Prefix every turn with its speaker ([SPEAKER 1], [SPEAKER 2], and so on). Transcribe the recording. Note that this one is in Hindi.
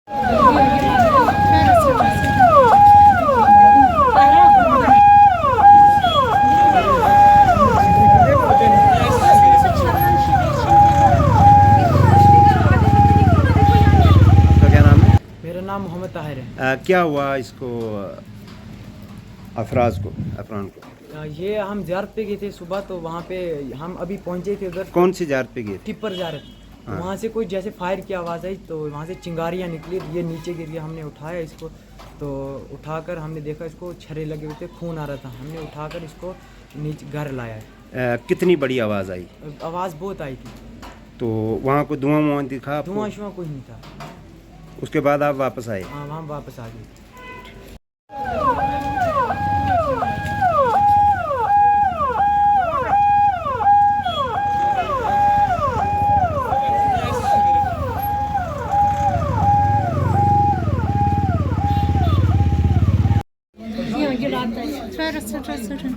[SPEAKER 1] तो क्या नाम है?
[SPEAKER 2] मेरा नाम मोहम्मद ताहिर है।
[SPEAKER 1] क्या हुआ इसको अफरान को?
[SPEAKER 2] ये हम ज़ियारत पे गए थे सुबह, तो वहाँ पे हम अभी पहुँचे थे उधर।
[SPEAKER 1] कौन सी ज़ियारत पे गए थे?
[SPEAKER 2] टिप्पर ज़ियारत।
[SPEAKER 1] हाँ।
[SPEAKER 2] वहाँ से कोई जैसे फायर की आवाज़ आई, तो वहाँ से चिंगारियाँ निकली, ये नीचे गिर गया। हमने उठाया इसको, तो उठाकर हमने देखा इसको छर्रे लगे हुए थे, खून आ रहा था। हमने उठाकर इसको नीचे घर लाया है।
[SPEAKER 1] कितनी बड़ी आवाज़ आई?
[SPEAKER 2] आवाज़ बहुत आई थी।
[SPEAKER 1] तो वहाँ कोई धुआं दिखा आपको?
[SPEAKER 2] धुआं शुआं कुछ नहीं था।
[SPEAKER 1] उसके बाद आप वापस आए?
[SPEAKER 2] हाँ, वहाँ वापस आ गए।
[SPEAKER 3] Yok, gel atla. Sonra.